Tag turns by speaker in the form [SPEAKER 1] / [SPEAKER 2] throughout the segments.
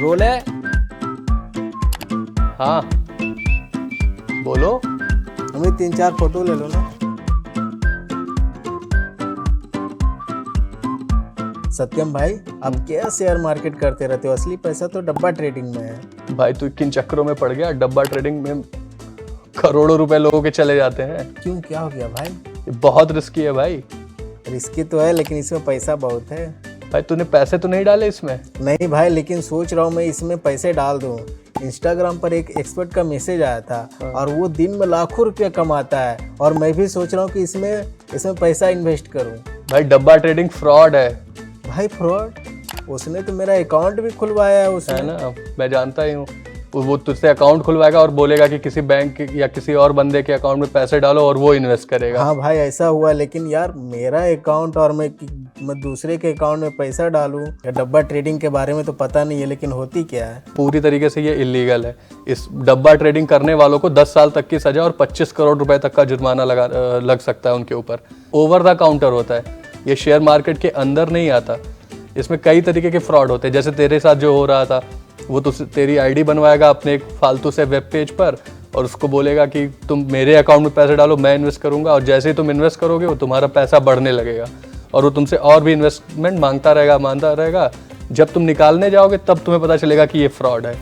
[SPEAKER 1] Role है।
[SPEAKER 2] हाँ बोलो।
[SPEAKER 3] हमें 3-4 फोटो ले लो ना। सत्यम भाई, आप क्या शेयर मार्केट करते रहते हो? असली पैसा तो डब्बा ट्रेडिंग में है।
[SPEAKER 2] भाई तू किन चक्करों में पड़ गया? डब्बा ट्रेडिंग में करोड़ों रुपए लोगों के चले जाते हैं।
[SPEAKER 3] क्यों, क्या हो गया भाई?
[SPEAKER 2] ये बहुत रिस्की है भाई।
[SPEAKER 3] रिस्की तो है, लेकिन इसमें पैसा बहुत है।
[SPEAKER 2] भाई तूने पैसे तो नहीं डाले इसमें?
[SPEAKER 3] नहीं भाई, लेकिन सोच रहा हूँ मैं इसमें पैसे डाल दूँ। इंस्टाग्राम पर एक एक्सपर्ट का मैसेज आया था और वो दिन में लाखों रुपया कमाता है, और मैं भी सोच रहा हूँ कि इसमें पैसा इन्वेस्ट करूँ।
[SPEAKER 2] भाई डब्बा ट्रेडिंग फ्रॉड है।
[SPEAKER 3] भाई फ्रॉड? उसने तो मेरा अकाउंट भी खुलवाया है उसने।
[SPEAKER 2] है ना, मैं जानता ही हूँ। वो तुझसे अकाउंट खुलवाएगा और बोलेगा कि किसी बैंक या किसी और बंदे के अकाउंट में पैसे डालो और वो इन्वेस्ट करेगा।
[SPEAKER 3] हाँ भाई, ऐसा हुआ, लेकिन यार मेरा अकाउंट और मैं दूसरे के अकाउंट में पैसा डालूं। या डब्बा ट्रेडिंग के बारे में तो पता नहीं है, लेकिन होती क्या है?
[SPEAKER 2] पूरी तरीके से ये इलीगल है। इस डब्बा ट्रेडिंग करने वालों को 10 साल तक की सजा और 25 करोड़ रुपए तक का जुर्माना लग सकता है उनके ऊपर। ओवर द काउंटर होता है, ये शेयर मार्केट के अंदर नहीं आता। इसमें कई तरीके के फ्रॉड होते हैं, जैसे तेरे साथ जो हो रहा था। वो तो तेरी आईडी बनवाएगा अपने एक फालतू से वेब पेज पर और उसको बोलेगा कि तुम मेरे अकाउंट में पैसे डालो, मैं इन्वेस्ट करूंगा। और जैसे ही तुम इन्वेस्ट करोगे वो तुम्हारा पैसा बढ़ने लगेगा और वो तुमसे और भी इन्वेस्टमेंट मांगता रहेगा। जब तुम निकालने जाओगे तब तुम्हें पता चलेगा कि ये फ्रॉड है।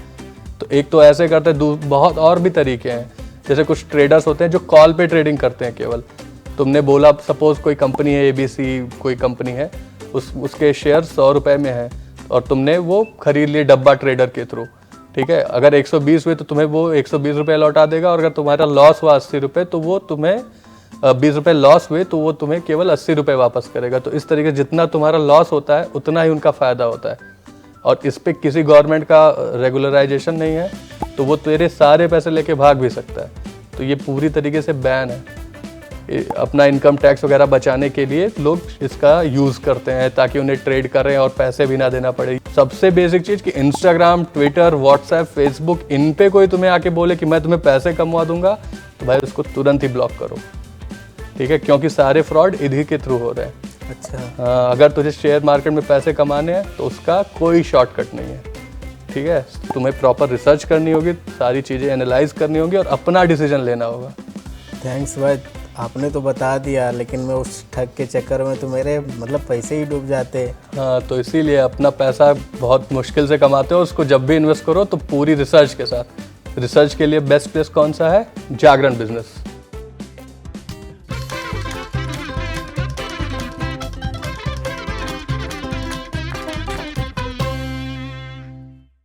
[SPEAKER 2] तो एक तो ऐसे करते हैं, बहुत और भी तरीके हैं। जैसे कुछ ट्रेडर्स होते हैं जो कॉल पे ट्रेडिंग करते हैं केवल। तुमने बोला, सपोज कोई कंपनी है ABC, कोई कंपनी है, उसके शेयर 100 रुपये में है और तुमने वो खरीद लिए डब्बा ट्रेडर के थ्रू। ठीक है, अगर 120 हुए तो तुम्हें वो 120 रुपये लौटा देगा, और अगर तुम्हारा लॉस हुआ 80 रुपये तो वो तुम्हें 20 रुपये लॉस हुए तो वो तुम्हें केवल 80 रुपये वापस करेगा। तो इस तरीके से जितना तुम्हारा लॉस होता है उतना ही उनका फ़ायदा होता है। और इस पर किसी गवर्नमेंट का रेगुलराइजेशन नहीं है, तो वो तेरे सारे पैसे लेके भाग भी सकता है। तो ये पूरी तरीके से बैन है। अपना इनकम टैक्स वगैरह बचाने के लिए लोग इसका यूज़ करते हैं ताकि उन्हें ट्रेड करें और पैसे भी ना देना पड़े। सबसे बेसिक चीज़ कि इंस्टाग्राम, ट्विटर, व्हाट्सएप, फेसबुक, इन पे कोई तुम्हें आके बोले कि मैं तुम्हें पैसे कमवा दूंगा, तो भाई उसको तुरंत ही ब्लॉक करो। ठीक है, क्योंकि सारे फ्रॉड इन्हीं के थ्रू हो रहे हैं।
[SPEAKER 3] अच्छा।
[SPEAKER 2] हाँ, अगर तुझे शेयर मार्केट में पैसे कमाने हैं तो उसका कोई शॉर्टकट नहीं है। ठीक है, तुम्हें प्रॉपर रिसर्च करनी होगी, सारी चीज़ें एनालाइज करनी होगी और अपना डिसीजन लेना होगा।
[SPEAKER 3] थैंक्स भाई, आपने तो बता दिया, लेकिन मैं उस ठग के चक्कर में तो मेरे पैसे ही डूब जाते।
[SPEAKER 2] हाँ, तो इसीलिए अपना पैसा बहुत मुश्किल से कमाते हो, उसको जब भी इन्वेस्ट करो तो पूरी रिसर्च के साथ। रिसर्च के लिए बेस्ट प्लेस कौन सा है? जागरण बिजनेस।